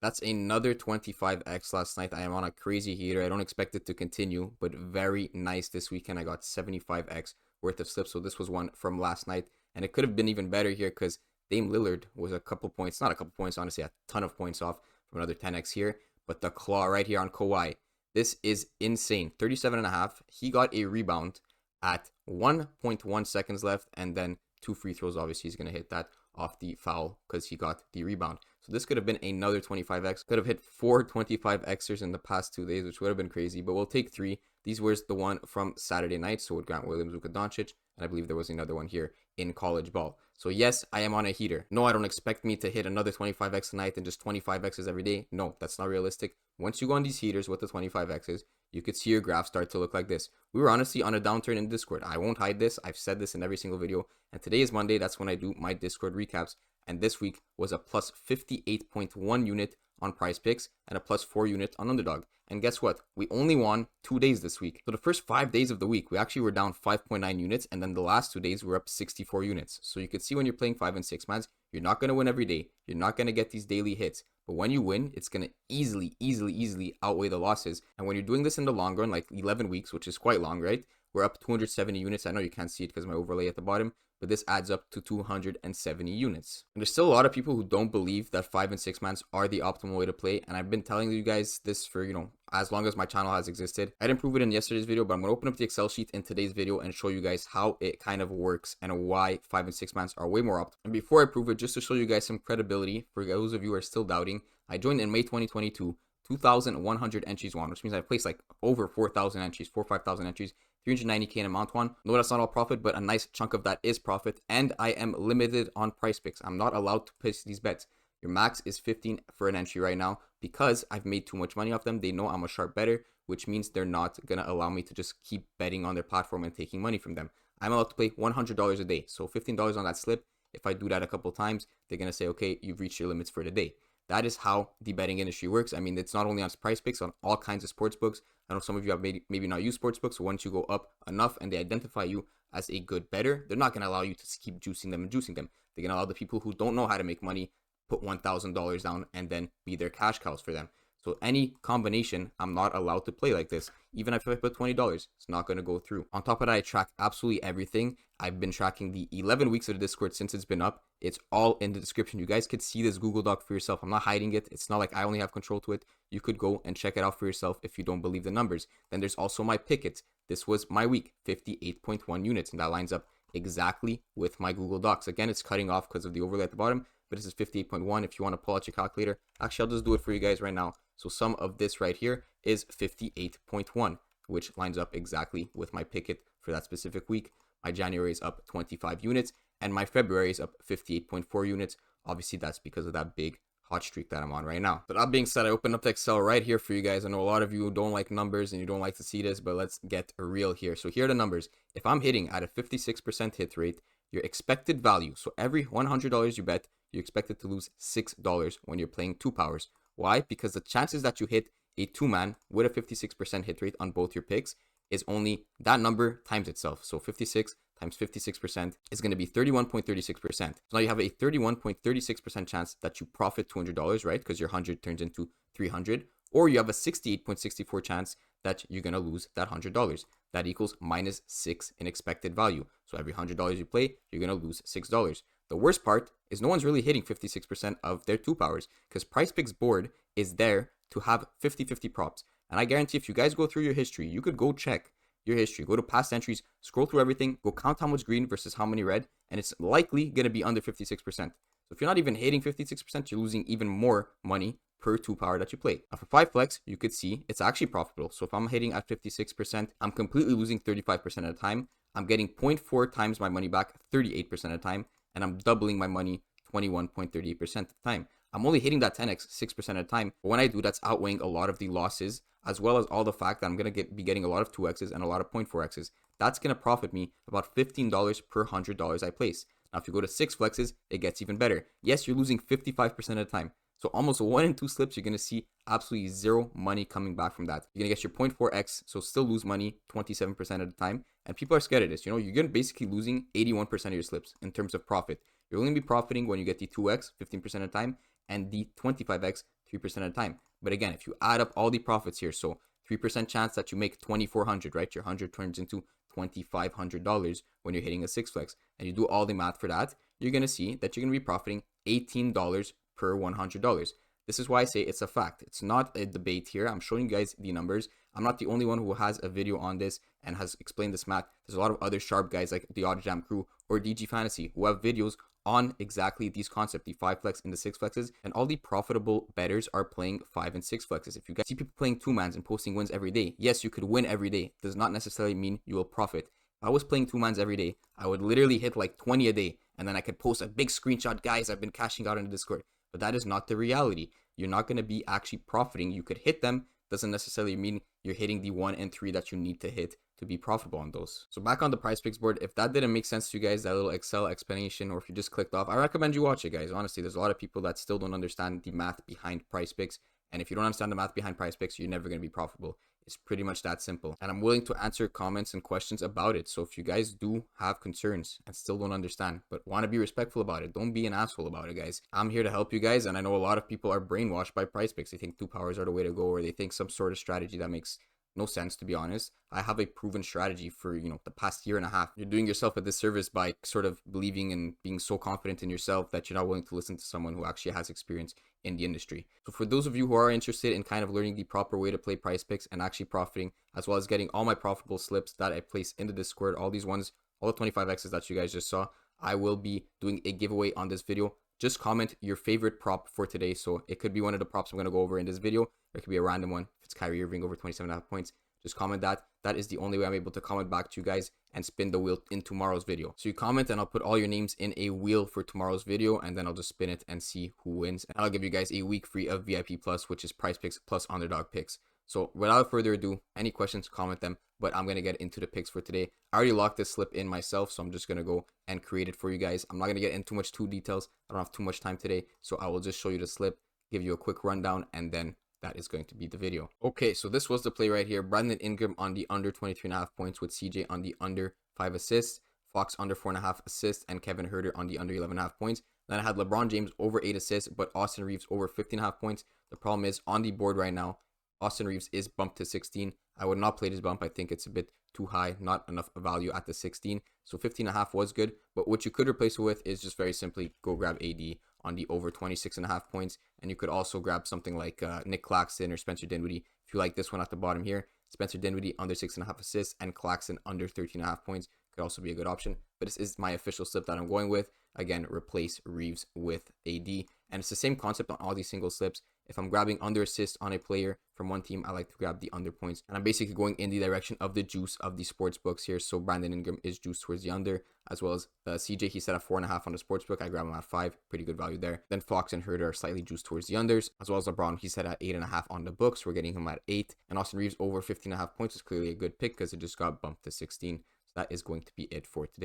That's another 25x last night. I am on a crazy heater. I don't expect it to continue, but very nice this weekend. I got 75x worth of slips. So this was one from last night, and it could have been even better here because Dame Lillard was a couple points, not a couple points, honestly, a ton of points off from another 10x here. But the claw right here on Kawhi, this is insane. 37.5. He got a rebound at 1.1 seconds left, and then 2 free throws. Obviously, he's going to hit that off the foul because he got the rebound. So this could have been another 25x. Could have hit 4 25xers in the past 2 days, which would have been crazy, but we'll take 3. These was the one from Saturday night, so with Grant Williams, Luka Doncic, and I believe there was another one here in college ball. So yes, I am on a heater. No, I don't expect me to hit another 25x tonight and just 25x's every day. No, that's not realistic. Once you go on these heaters with the 25x's, you could see your graph start to look like this. We were honestly on a downturn in Discord. I won't hide this. I've said this in every single video. And today is Monday. That's when I do my Discord recaps. And this week was a plus 58.1 unit on PrizePicks and a plus 4 unit on Underdog. And guess what? We only won 2 days this week. So the first 5 days of the week, we actually were down 5.9 units. And then the last 2 days, we were up 64 units. So you could see when you're playing 5 and 6 mans, you're not going to win every day. You're not going to get these daily hits. But when you win, it's going to easily outweigh the losses. And when you're doing this in the long run, like 11 weeks, which is quite long, right? We're up 270 units. I know you can't see it because of my overlay at the bottom, but this adds up to 270 units. And there's still a lot of people who don't believe that 5 and 6 mans are the optimal way to play. And I've been telling you guys this for, as long as my channel has existed. I didn't prove it in yesterday's video, but I'm going to open up the Excel sheet in today's video and show you guys how it kind of works and why 5 and 6 mans are way more optimal. And before I prove it, just to show you guys some credibility, for those of you who are still doubting, I joined in May 2022, 2,100 entries won, which means I placed like over 4,000 entries, 4,000 or 5,000 entries, 390k in amount won. No, that's not all profit, but a nice chunk of that is profit. And I am limited on PrizePicks. I'm not allowed to place these bets. Your max is 15 for an entry right now because I've made too much money off them. They know I'm a sharp bettor, which means they're not going to allow me to just keep betting on their platform and taking money from them. I'm allowed to play $100 a day. So $15 on that slip. If I do that a couple times, they're going to say, okay, you've reached your limits for the day. That is how the betting industry works. I mean, it's not only on PrizePicks, on all kinds of sports books. I know some of you have maybe not used sports books. So once you go up enough and they identify you as a good bettor, they're not going to allow you to keep juicing them. They're going to allow the people who don't know how to make money put $1,000 down and then be their cash cows for them. So any combination, I'm not allowed to play like this. Even if I put $20, it's not going to go through. On top of that, I track absolutely everything. I've been tracking the 11 weeks of the Discord since it's been up. It's all in the description. You guys could see this Google Doc for yourself. I'm not hiding it. It's not like I only have control to it. You could go and check it out for yourself if you don't believe the numbers. Then there's also my pickets. This was my week, 58.1 units, and that lines up exactly with my Google Docs. Again, it's cutting off because of the overlay at the bottom, but this is 58.1. If you want to pull out your calculator, actually, I'll just do it for you guys right now. So some of this right here is 58.1, which lines up exactly with my picket for that specific week. My January is up 25 units, and my February is up 58.4 units. Obviously, that's because of that big hot streak that I'm on right now. But that being said, I opened up the Excel right here for you guys. I know a lot of you don't like numbers and you don't like to see this, but let's get real here. So here are the numbers. If I'm hitting at a 56% hit rate, your expected value, so every $100 you bet, you're expected to lose $6 when you're playing 2 powers. Why? Because the chances that you hit a 2-man with a 56% hit rate on both your picks is only that number times itself. So 56 times 56% is going to be 31.36%. So now you have a 31.36% chance that you profit $200, right? Because your 100 turns into 300. Or you have a 68.64 chance that you're going to lose that $100. That equals minus 6 in expected value. So every $100 you play, you're going to lose $6. The worst part is no one's really hitting 56% of their 2 powers because PrizePicks board is there to have 50-50 props. And I guarantee if you guys go through your history, you could go check your history, go to past entries, scroll through everything, go count how much green versus how many red, and it's likely going to be under 56%. So if you're not even hitting 56%, you're losing even more money per 2 power that you play. Now for 5 flex, you could see it's actually profitable. So if I'm hitting at 56%, I'm completely losing 35% at a time. I'm getting 0.4 times my money back 38% at a time, and I'm doubling my money 21.38% at the time. I'm only hitting that 10x 6% at a time, but when I do, that's outweighing a lot of the losses, as well as all the fact that I'm going to be getting a lot of 2x's and a lot of 0.4x's. That's going to profit me about $15 per $100 I place. Now, if you go to 6 flexes, it gets even better. Yes, you're losing 55% at a time. So almost 1 in 2 slips, you're going to see absolutely zero money coming back from that. You're going to get your 0.4x, so still lose money 27% at a time. And people are scared of this. You're going to basically losing 81% of your slips in terms of profit. You're only going to be profiting when you get the 2x, 15% at a time, and the 25x, 3% at a time. But again, if you add up all the profits here, so 3% chance that you make 2,400, right? Your 100 turns into $2,500 when you're hitting a six flex, and you do all the math for that, you're going to see that you're going to be profiting $18 per $100. This is why I say it's a fact. It's not a debate here. I'm showing you guys the numbers. I'm not the only one who has a video on this and has explained this math. There's a lot of other sharp guys like the OddsJam crew or DG Fantasy who have videos on exactly these concepts, the 5 flex and the 6 flexes, and all the profitable bettors are playing 5 and 6 flexes. If you guys see people playing 2-mans and posting wins every day, yes, you could win every day. It does not necessarily mean you will profit. If I was playing 2-mans every day, I would literally hit like 20 a day, and then I could post a big screenshot, guys, I've been cashing out in the Discord. But that is not the reality. You're not going to be actually profiting. You could hit them, doesn't necessarily mean you're hitting the 1 and 3 that you need to hit to be profitable on those. So back on the PrizePicks board, if that didn't make sense to you guys, that little Excel explanation, or if you just clicked off, I recommend you watch it, guys. Honestly, there's a lot of people that still don't understand the math behind PrizePicks, and if you don't understand the math behind PrizePicks, you're never going to be profitable. It's pretty much that simple, and I'm willing to answer comments and questions about it. So if you guys do have concerns and still don't understand but want to be respectful about it, don't be an asshole about it, guys. I'm here to help you guys, and I know a lot of people are brainwashed by PrizePicks. They think 2 powers are the way to go, or they think some sort of strategy that makes no sense, to be honest. I have a proven strategy for, the past year and a half. You're doing yourself a disservice by sort of believing and being so confident in yourself that you're not willing to listen to someone who actually has experience in the industry. So for those of you who are interested in kind of learning the proper way to play PrizePicks and actually profiting, as well as getting all my profitable slips that I place in the Discord, all these ones, all the 25x's that you guys just saw, I will be doing a giveaway on this video. Just comment your favorite prop for today. So it could be one of the props I'm going to go over in this video, or it could be a random one. If it's Kyrie Irving over 27.5 points, just comment that. That is the only way I'm able to comment back to you guys and spin the wheel in tomorrow's video. So you comment and I'll put all your names in a wheel for tomorrow's video, and then I'll just spin it and see who wins. And I'll give you guys a week free of VIP Plus, which is PrizePicks plus underdog picks. So without further ado, any questions, comment them, but I'm going to get into the picks for today. I already locked this slip in myself, so I'm just going to go and create it for you guys. I'm not going to get into too details. I don't have too much time today, so I will just show you the slip, give you a quick rundown, and then that is going to be the video. Okay, so this was the play right here. Brandon Ingram on the under 23.5 points with CJ on the under 5 assists, Fox under 4.5 assists, and Kevin Huerter on the under 11.5 points. Then I had LeBron James over 8 assists, but Austin Reeves over 15.5 points. The problem is on the board right now, Austin Reeves is bumped to 16. I would not play this bump. I think it's a bit too high, not enough value at the 16. So 15.5 was good, but what you could replace it with is just very simply go grab AD on the over 26.5 points. And you could also grab something like Nick Claxton or Spencer Dinwiddie. If you like this one at the bottom here, Spencer Dinwiddie under 6.5 assists and Claxton under 13.5 points could also be a good option. But this is my official slip that I'm going with. Again, replace Reeves with AD. And it's the same concept on all these single slips. If I'm grabbing under assists on a player from one team, I like to grab the under points. And I'm basically going in the direction of the juice of the sports books here. So Brandon Ingram is juiced towards the under, as well as CJ, he set at 4.5 on the sports book. I grab him at 5. Pretty good value there. Then Fox and Huerter are slightly juiced towards the unders, as well as LeBron, he set at 8.5 on the books. We're getting him at 8. And Austin Reeves over 15.5 points is clearly a good pick because it just got bumped to 16. So that is going to be it for today.